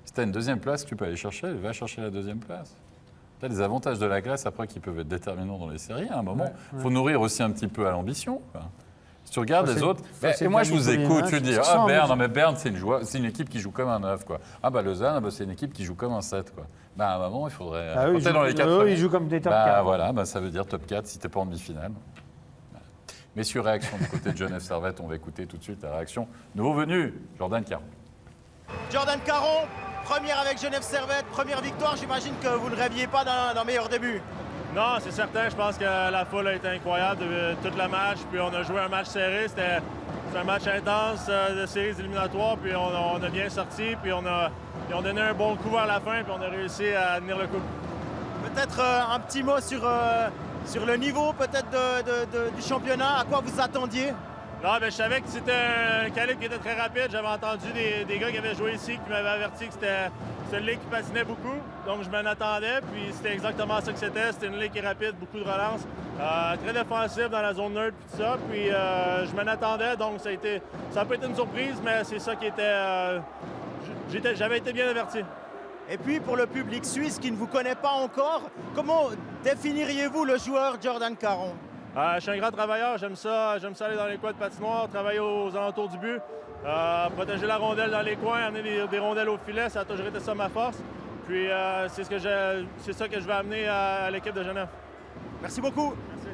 Si tu as une deuxième place que tu peux aller chercher, va chercher la deuxième place. Tu as les avantages de la glace après qui peuvent être déterminants dans les séries. À un moment, il faut nourrir aussi un petit peu à l'ambition. Quoi. Si tu regardes les autres, et moi je vous écoute, tu dis Berne, non mais Berne c'est une équipe qui joue comme un 9 quoi. Ah bah Lausanne, c'est une équipe qui joue comme un 7 quoi. Bah à un moment il faudrait compter dans les 4 premiers. Ils jouent comme des top 4. Voilà, ça veut dire top 4 si t'es pas en demi-finale. Messieurs, réaction du côté de Genève Servette, on va écouter tout de suite la réaction. Nouveau venu, Jordan Caron. Jordan Caron, première avec Genève Servette, première victoire, j'imagine que vous ne rêviez pas d'un meilleur début. Non, c'est certain. Je pense que la foule a été incroyable toute la match. Puis on a joué un match serré. C'était un match intense de séries éliminatoires. Puis on a bien sorti. Puis on a donné un bon coup vers la fin. Puis on a réussi à tenir le coup. Peut-être un petit mot sur le niveau peut-être du championnat. À quoi vous attendiez? Non, je savais que c'était un calibre qui était très rapide. J'avais entendu des gars qui avaient joué ici qui m'avaient averti que c'était une ligue qui patinait beaucoup. Donc je m'en attendais, puis c'était exactement ça que c'était. C'était une ligue qui est rapide, beaucoup de relance. Très défensive dans la zone neutre, puis tout ça. Puis je m'en attendais, donc ça n'a pas été une surprise, mais c'est ça qui était... J'avais été bien averti. Et puis pour le public suisse qui ne vous connaît pas encore, comment définiriez-vous le joueur Jordan Caron? Je suis un grand travailleur, j'aime ça aller dans les coins de patinoire, travailler aux alentours du but, protéger la rondelle dans les coins, amener des rondelles au filet, ça a toujours été ça ma force. Puis c'est ça que je vais amener à l'équipe de Genève. Merci beaucoup. Merci.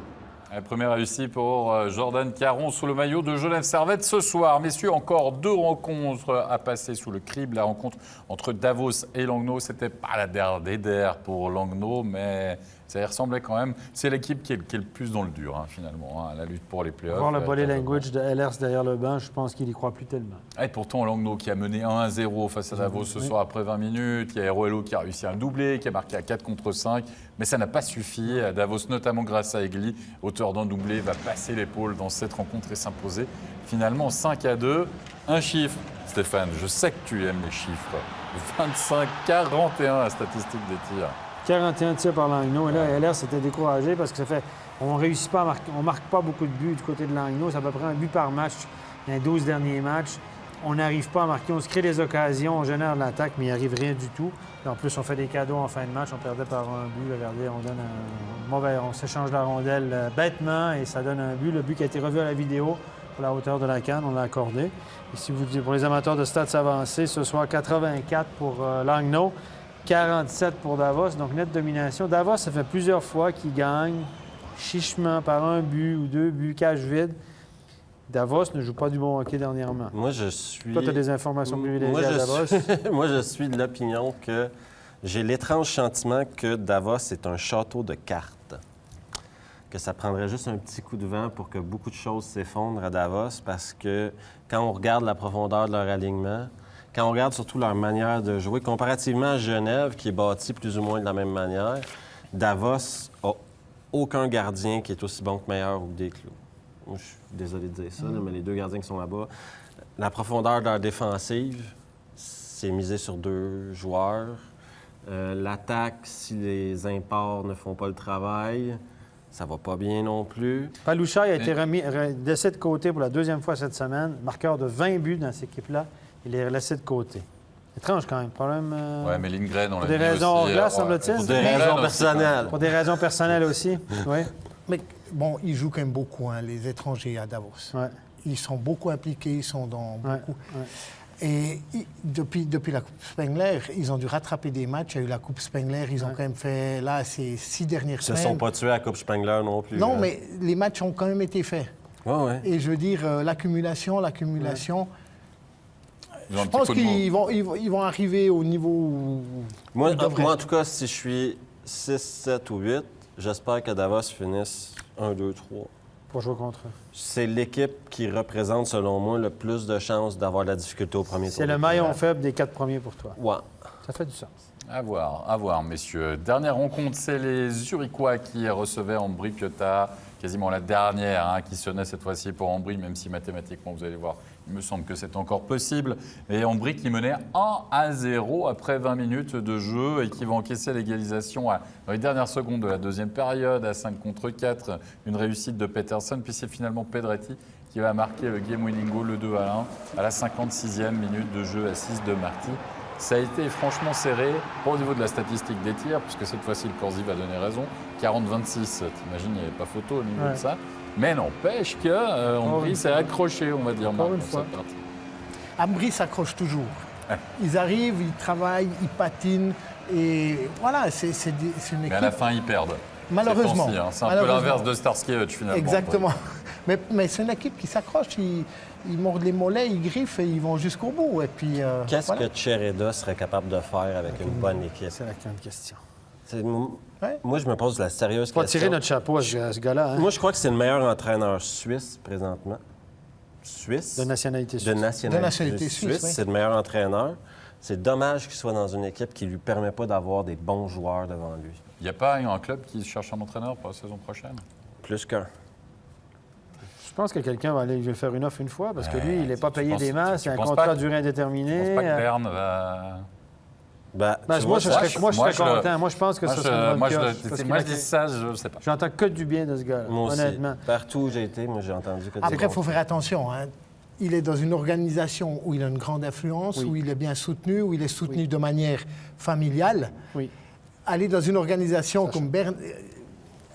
La première réussie pour Jordan Caron sous le maillot de Genève Servette ce soir. Messieurs, encore 2 rencontres à passer sous le crible. La rencontre entre Davos et Langnau, c'était pas la der pour Langnau, mais ça y ressemblait quand même. C'est l'équipe qui est le plus dans le dur, finalement, la lutte pour les playoffs. Voir le body language de Ehlers derrière le banc, je pense qu'il n'y croit plus tellement. Et pourtant, Langnau qui a mené 1-0 face à Davos ce soir après 20 minutes. Il y a Eroello qui a réussi un doublé, qui a marqué à 4 contre 5. Mais ça n'a pas suffi. Davos, notamment grâce à Egli, auteur d'un doublé, va passer l'épaule dans cette rencontre et s'imposer. Finalement, 5-2. Un chiffre, Stéphane, je sais que tu aimes les chiffres. 25-41 la statistique des tirs. 41 tirs par Langnau. Et là, Ehlers s'était découragé parce que ça fait... On réussit pas on marque pas beaucoup de buts du côté de Langnau. C'est à peu près un but par match dans les 12 derniers matchs. On n'arrive pas à marquer. On se crée des occasions, on génère de l'attaque, mais il n'arrive rien du tout. Puis en plus, on fait des cadeaux en fin de match. On perdait par un but. Regardez, on donne un mauvais... On s'échange la rondelle bêtement et ça donne un but. Le but qui a été revu à la vidéo pour la hauteur de la canne, on l'a accordé. Et si vous dites, pour les amateurs de stats avancés, ce soir, 84 pour Langnau, 47 pour Davos. Donc, nette domination. Davos, ça fait plusieurs fois qu'il gagne chichement par un but ou 2 buts, cage vide. Davos ne joue pas du bon hockey dernièrement. Moi, je suis... Toi, tu as des informations privilégiées à Davos. Moi, je suis de l'opinion que j'ai l'étrange sentiment que Davos est un château de cartes. Que ça prendrait juste un petit coup de vent pour que beaucoup de choses s'effondrent à Davos parce que quand on regarde la profondeur de leur alignement, quand on regarde surtout leur manière de jouer, comparativement à Genève, qui est bâtie plus ou moins de la même manière, Davos a aucun gardien qui est aussi bon que meilleur ou des clous. Moi, je suis désolé de dire ça, là, mais les 2 gardiens qui sont là-bas, la profondeur de leur défensive, c'est misé sur 2 joueurs. L'attaque, si les imports ne font pas le travail, ça va pas bien non plus. Palouchai a été remis laissé de côté pour la 2e fois cette semaine. Marqueur de 20 buts dans cette équipe-là. Il est laissé de côté. Étrange quand même. Problème. Oui, mais Lindgren, on l'a Pour des dit raisons aussi, glace, semble-t-il. Pour des raisons personnelles. Pour des raisons personnelles aussi. Oui. Mais bon, ils jouent quand même beaucoup, hein, les étrangers à Davos. Ouais. Ils sont beaucoup impliqués, ils sont dans Ouais, beaucoup. ouais. Et depuis la Coupe Spengler, ils ont dû rattraper des matchs. Il y a eu la Coupe Spengler, ils ont quand même fait, là, ces 6 dernières Ils ne se semaines. sont pas tués à la Coupe Spengler non plus. Non, hein. mais les matchs ont quand même été faits. Ouais. Et je veux dire, l'accumulation. Ils ont un Je petit pense coup de mou. qu'ils vont arriver au niveau où Moi, ils devraient. moi, en tout cas, si je suis 6, 7 ou 8, j'espère que Davos finisse 1, 2, 3. Pour jouer contre eux. C'est l'équipe qui représente, selon moi, le plus de chances d'avoir de la difficulté au premier tour. C'est le maillon faible des 4 premiers pour toi. Ouais. Ça fait du sens. À voir, messieurs. Dernière rencontre, c'est les Zurichois qui recevaient Ambry Piotta, quasiment la dernière hein, qui sonnait cette fois-ci pour Ambry, même si mathématiquement, vous allez voir, il me semble que c'est encore possible. Et Ambry qui menait 1-0 après 20 minutes de jeu et qui va encaisser l'égalisation dans les dernières secondes de la 2e période, à 5 contre 4, une réussite de Peterson. Puis c'est finalement Pedretti qui va marquer le game-winning goal, le 2-1, à la 56e minute de jeu à 6 de Marty. Ça a été franchement serré, pas au niveau de la statistique des tirs, puisque cette fois-ci, le Corsi va donner raison. 40-26, t'imagines, il n'y avait pas photo au niveau de ça. Mais n'empêche que Ambry s'est accroché, on va dire, Marc, dans cette partie. Ambry s'accroche toujours. Ils arrivent, ils travaillent, ils patinent. Et voilà, c'est une équipe... Mais à la fin, ils perdent. Malheureusement. C'est un peu l'inverse de Starsky Hutch, finalement. Exactement. Mais c'est une équipe qui s'accroche. Ils mordent les mollets, ils griffent et ils vont jusqu'au bout. Et puis, Qu'est-ce voilà. que Chereda serait capable de faire avec une bonne équipe? C'est la grande question. Moi, je me pose la sérieuse Pas question. tirer notre chapeau à ce gars-là. Hein? Moi, je crois que c'est le meilleur entraîneur suisse présentement. Suisse? De nationalité suisse. De nationalité suisse, oui. C'est le meilleur entraîneur. C'est dommage qu'il soit dans une équipe qui ne lui permet pas d'avoir des bons joueurs devant lui. Il n'y a pas un club qui cherche un entraîneur pour la saison prochaine? Plus qu'un. Je pense que quelqu'un va aller lui faire une offre une fois parce que lui, il n'est pas payé des masses. tu Il a un penses contrat pas à durée indéterminée. Je pense pas que Berne va... Moi, je serais content. Moi, je pense que ce serait une bonne pioche, parce qu'il Moi, a- je dis ça, je ne sais pas. J'entends que du bien de ce gars-là, Moi aussi. honnêtement. Partout où j'ai été, moi, j'ai entendu que des Après, il bons faut faire attention. Hein. Il est dans une organisation où il a une grande influence, Oui. où il est bien soutenu, où il est soutenu de manière familiale. Oui. Aller dans une organisation comme Berne,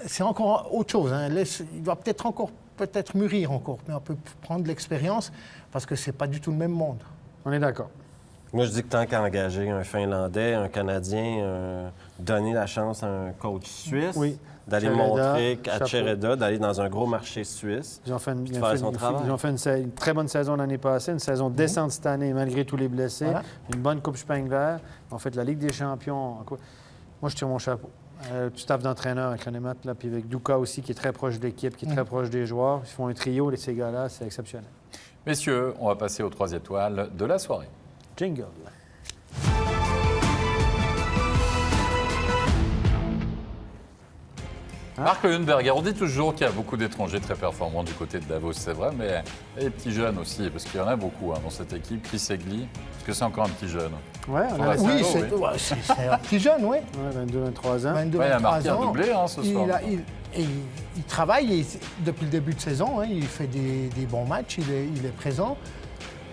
c'est encore autre chose. Hein. Il doit peut-être mûrir encore, mais on peut prendre de l'expérience parce que c'est pas du tout le même monde. On est d'accord. Moi, je dis que tant qu'à engager un Finlandais, un Canadien, donner la chance à un coach suisse, Oui. d'aller Chereda, montrer à chapeau. Chereda, d'aller dans un gros marché suisse. Ils ont fait Puis de faire son travail. une très bonne saison l'année passée, une saison décente cette année, malgré tous les blessés. Voilà. Une bonne Coupe Spengler. Ils ont fait la Ligue des champions. Moi, je tire mon chapeau. Du staff d'entraîneur avec René Matt, là, puis avec Duka aussi, qui est très proche de l'équipe, qui est très proche des joueurs. Ils font un trio, ces gars-là, c'est exceptionnel. Messieurs, on va passer aux 3 étoiles de la soirée. Jingle. Marc Leuenberger, on dit toujours qu'il y a beaucoup d'étrangers très performants du côté de Davos, c'est vrai, mais il y a des petits jeunes aussi, parce qu'il y en a beaucoup dans cette équipe. Chris Egli, est-ce que c'est encore un petit jeune? Ouais, on Sur a la Oui, saison, c'est un petit jeune, oui. 22, 23 ans. 22, Ouais, il a 23 marqué un ans. doublé ce soir. Il travaille depuis le début de saison. Hein, il fait des bons matchs, il est présent.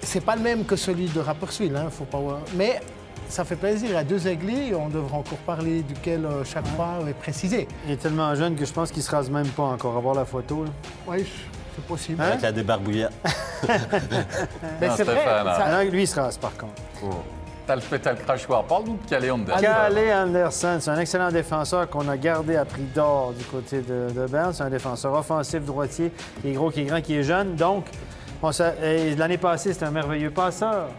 c'est pas le même que celui de Rapperswil, hein, faut pas voir. Mais ça fait plaisir. À 2 aiglis, on devra encore parler duquel chaque fois est précisé. Il est tellement jeune que je pense qu'il se rase même pas encore. À voir la photo. Oui, c'est possible. Avec la débarbouillette. Mais c'est vrai. Ah, lui, il se rase, par contre. T'as le crachoir. Parle-nous de Kalle Anderson. Kalle Anderson, c'est un excellent défenseur qu'on a gardé à prix d'or du côté de Berne. C'est un défenseur offensif, droitier, qui est gros, qui est grand, qui est jeune. Donc, l'année passée, c'était un merveilleux passeur.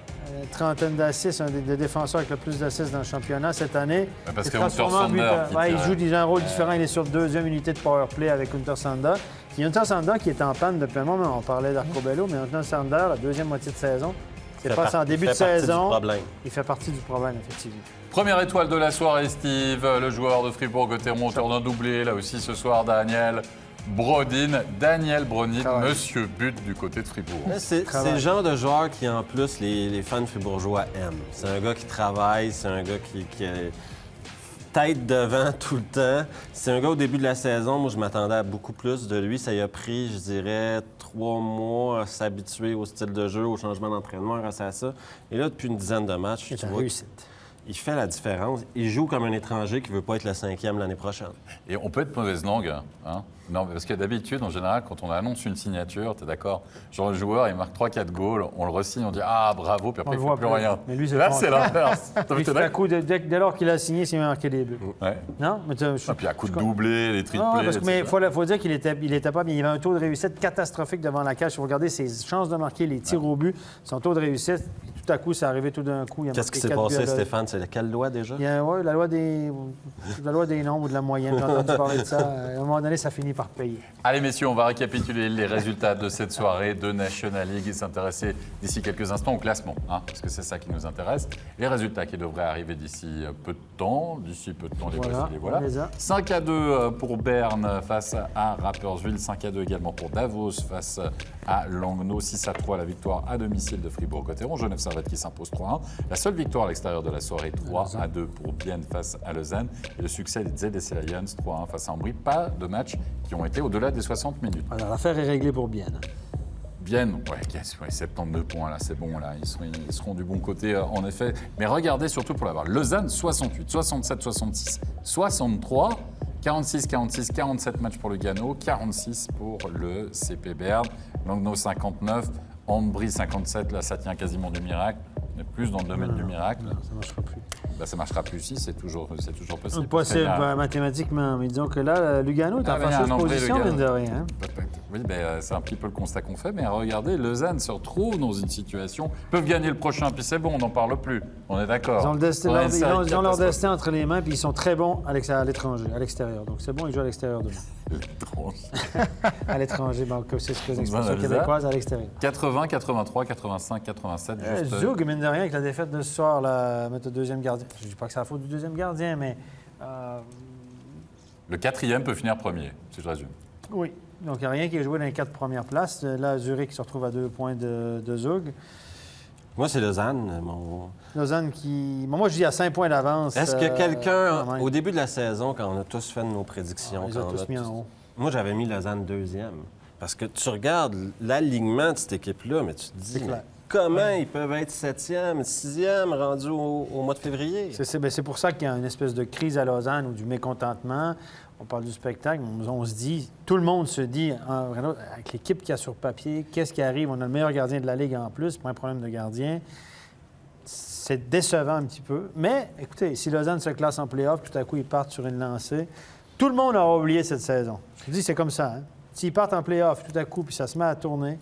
Trentaine d'assists, un des défenseurs avec le plus d'assists dans le championnat cette année. Parce que Untersander... il joue un rôle différent. Il est sur 2e unité de power play avec Untersander. Untersander qui est en panne depuis un moment. On parlait d'Arcobello, mais Untersander, la 2e moitié de saison, c'est pas en début de saison. Il fait partie du problème, effectivement. Première étoile de la soirée, Steve, le joueur de Fribourg-Gotteron, auteur d'un doublé. Là aussi, ce soir, Daniel Brodin, monsieur but du côté de Fribourg. C'est le genre de joueur qui, en plus, les fans fribourgeois aiment. C'est un gars qui travaille, c'est un gars qui est tête devant tout le temps. C'est un gars, au début de la saison, moi, je m'attendais à beaucoup plus de lui. Ça y a pris, je dirais, 3 mois à s'habituer au style de jeu, au changement d'entraînement grâce à ça. Et là, depuis une dizaine de matchs, tu vois, il fait la différence. Il joue comme un étranger qui ne veut pas être le 5e l'année prochaine. Et on peut être mauvaise langue, hein? Non, parce que d'habitude, en général, quand on annonce une signature, tu es d'accord? Genre, le joueur, il marque 3-4 goals, on le re-signe, on dit « Ah, bravo », puis après, il ne fait plus rien. Mais lui, là, c'est l'inverse. Dès lors qu'il a signé, il a marqué des buts. Ouais. Non? Mais puis à coup de doublé, les triplés, mais il faut dire qu'il était pas bien. Il avait un taux de réussite catastrophique devant la cage. Si vous regardez ses chances de marquer, les tirs au but, son taux de réussite, tout à coup, c'est arrivé tout d'un coup. Qu'est-ce qui s'est passé, Stéphane? C'est quelle loi, déjà? Oui, la loi des nombres ou de la moyenne. J'ai entendu parler de ça. À un moment donné, ça finit par payer. Allez, messieurs, on va récapituler les résultats de cette soirée de National League et s'intéresser d'ici quelques instants au classement, parce que c'est ça qui nous intéresse. Les résultats qui devraient arriver d'ici peu de temps. D'ici peu de temps, les voilà. 5-2 pour Berne face à Rapperswil. 5-2 également pour Davos face à Langnau. 6-3 la victoire à domicile de Fribourg-Gotteron. Genève Servette qui s'impose 3-1. La seule victoire à l'extérieur de la soirée, 3-2 pour Bienne face à Lausanne. Et le succès des ZSC Lions, 3-1 face à Ambry. Pas de matchs qui ont été au-delà des 60 minutes. Alors, l'affaire est réglée pour Bienne. Bienne, 72 points, là, c'est bon, là, ils seront du bon côté, en effet. Mais regardez surtout pour l'avoir. Lausanne, 68, 67, 66, 63, 46, 46, 47 matchs pour le Gano, 46 pour le CP Berne, Langnau, 59, Ambry, 57, là, ça tient quasiment du miracle. On est plus dans le domaine du miracle. Non, ça ne marchera plus. Ça ne marchera plus ici, c'est toujours possible. Possible mathématiquement, mais disons que là, Lugano est en fâcheuse position, mine de rien. Oui, c'est un petit peu le constat qu'on fait, mais regardez, Lausanne se retrouve dans une situation... Ils peuvent gagner le prochain, puis c'est bon, on n'en parle plus. On est d'accord. Ils ont leur destin entre les mains, puis ils sont très bons à l'étranger, à l'extérieur. Donc c'est bon, ils jouent à l'extérieur demain. À l'étranger, c'est ce que l'expression québécoise, à l'extérieur. 80, 83, 85, 87. Zug, mine de rien, avec la défaite de ce soir, mettre le deuxième gardien. Je ne dis pas que c'est la faute du deuxième gardien, mais... Le 4e peut finir premier, si je résume. Oui. Donc, il n'y a rien qui est joué dans les 4 premières places. Là, Zurich se retrouve à 2 points de Zug. Moi, c'est Lausanne. Lausanne qui... Moi, je dis à 5 points d'avance. Est-ce que quelqu'un, au début de la saison, quand on a tous fait nos prédictions... ils ont tous mis en haut. Moi, j'avais mis Lausanne 2e. Parce que tu regardes l'alignement de cette équipe-là, mais tu te dis... Comment ils peuvent être 7e, 6e rendus au mois de février? C'est pour ça qu'il y a une espèce de crise à Lausanne ou du mécontentement. On parle du spectacle, on se dit, tout le monde se dit, avec l'équipe qu'il y a sur papier, qu'est-ce qui arrive? On a le meilleur gardien de la Ligue en plus, pas un problème de gardien. C'est décevant un petit peu. Mais, écoutez, si Lausanne se classe en play-off, tout à coup, ils partent sur une lancée. Tout le monde aura oublié cette saison. Je vous dis, c'est comme ça. S'ils partent en play-off, tout à coup, puis ça se met à tourner,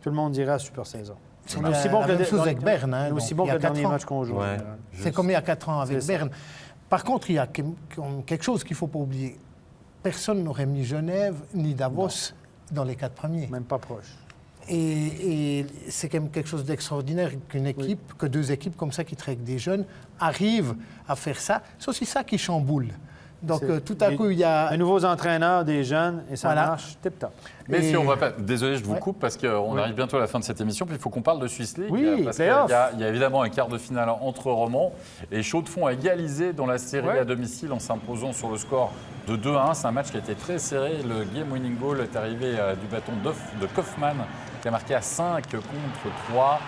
tout le monde dira super saison. C'est aussi bon que avec Berne. Aussi bon que le dernier match qu'on joue. Ouais, c'est comme il y a 4 ans avec Berne. Par contre, il y a quelque chose qu'il ne faut pas oublier. Personne n'aurait mis Genève ni Davos dans les 4 premiers. Même pas proche. Et c'est quand même quelque chose d'extraordinaire qu'une équipe, que 2 équipes comme ça qui traquent des jeunes arrivent à faire ça. C'est aussi ça qui chamboule. Donc, tout à coup, il y a... Les nouveaux entraîneurs, des jeunes, et ça marche tip-top. Mais si on va pas... Désolé, je vous coupe parce qu'on arrive bientôt à la fin de cette émission, puis il faut qu'on parle de Swiss League. Oui, parce qu'il y a évidemment un quart de finale entre Romans. Et Chaux-de-Fonds a égalisé dans la série à domicile en s'imposant sur le score de 2-1. C'est un match qui a été très serré. Le game winning goal est arrivé du bâton de Kaufmann, qui a marqué à 5 contre 3.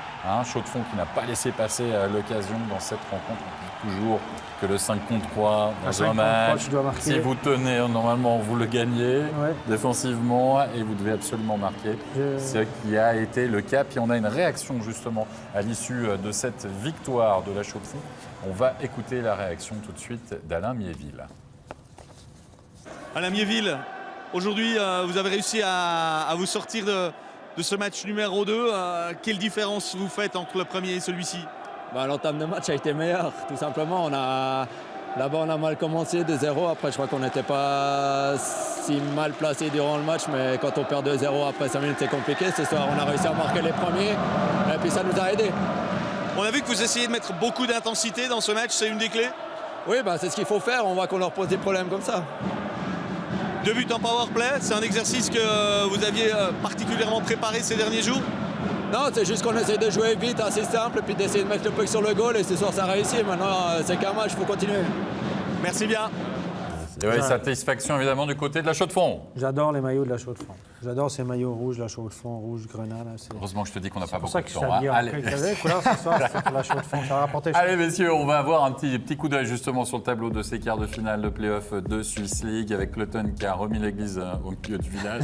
Chaux-de-Fonds qui n'a pas laissé passer l'occasion dans cette rencontre. On dit toujours que le 5 contre 3 dans un match, si vous tenez, normalement, vous le gagnez défensivement et vous devez absolument marquer. Ce qui a été le cas. Puis on a une réaction justement à l'issue de cette victoire de la Chaux-de-Fonds. On va écouter la réaction tout de suite d'Alain Miéville. Alain Miéville, aujourd'hui, vous avez réussi à vous sortir de ce match numéro 2. Quelle différence vous faites entre le premier et celui-ci? L'entame de match a été meilleure, tout simplement. Là-bas, on a mal commencé, 2-0. Après, je crois qu'on n'était pas si mal placé durant le match, mais quand on perd 2-0 après 5 minutes, c'est compliqué. Ce soir, on a réussi à marquer les premiers, et puis ça nous a aidés. On a vu que vous essayez de mettre beaucoup d'intensité dans ce match, c'est une des clés? Oui, c'est ce qu'il faut faire. On voit qu'on leur pose des problèmes comme ça. 2 buts en powerplay, c'est un exercice que vous aviez particulièrement préparé ces derniers jours? Non, c'est juste qu'on essaie de jouer vite, assez simple, et puis d'essayer de mettre le puck sur le goal, et ce soir ça réussit. Maintenant, c'est qu'un match, il faut continuer. Merci bien. Et oui, satisfaction évidemment du côté de la Chaux-de-Fonds. J'adore les maillots de la Chaux-de-Fonds. J'adore ces maillots rouges, la Chaux-de-Fonds, rouge, grenat. Heureusement que je te dis qu'on n'a pas beaucoup de temps. C'est pour ça que je couleur ce soir, c'est pour la Chaux-de-Fonds. Ça va rapporter. Allez messieurs, on va avoir un petit coup d'œil justement sur le tableau de ces quarts de finale de play-off de Swiss League avec Cloton qui a remis l'église au milieu du village.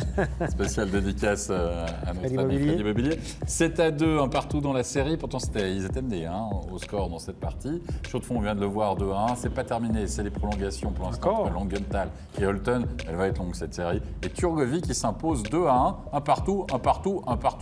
Spéciale dédicace à notre ami Crédit Immobilier. 7-2, un partout dans la série. Pourtant, ils étaient menés au score dans cette partie. Chaux-de-Fonds, on vient de le voir 2-1. C'est pas terminé, c'est les prolongations pour l'instant entre Langenthal et Holton. Elle va être longue cette série. Et Turgovie qui s'impose 2-1. Un partout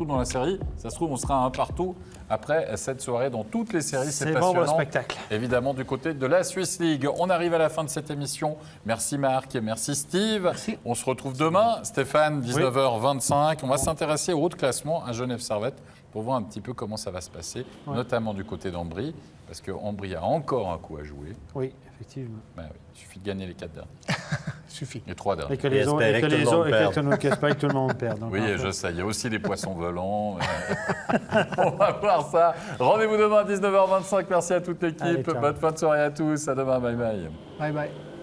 dans la série. Ça se trouve, on sera un partout après cette soirée dans toutes les séries. C'est passionnant. Bon, le spectacle. Évidemment, du côté de la Swiss League. On arrive à la fin de cette émission. Merci Marc et merci Steve. Merci. On se retrouve demain. Stéphane, 19h25. On va s'intéresser au haut de classement à Genève-Servette pour voir un petit peu comment ça va se passer, notamment du côté d'Ambry, parce que Ambry a encore un coup à jouer. Oui, effectivement. Il suffit de gagner les 4 derniers. Suffit. Les 3 derniers. Et que les autres, et que tout le monde perde. Oui, je sais. Il y a aussi des poissons volants. On va voir ça. Rendez-vous demain à 19h25. Merci à toute l'équipe. Bonne fin de soirée à tous. À demain. Bye bye. Bye bye.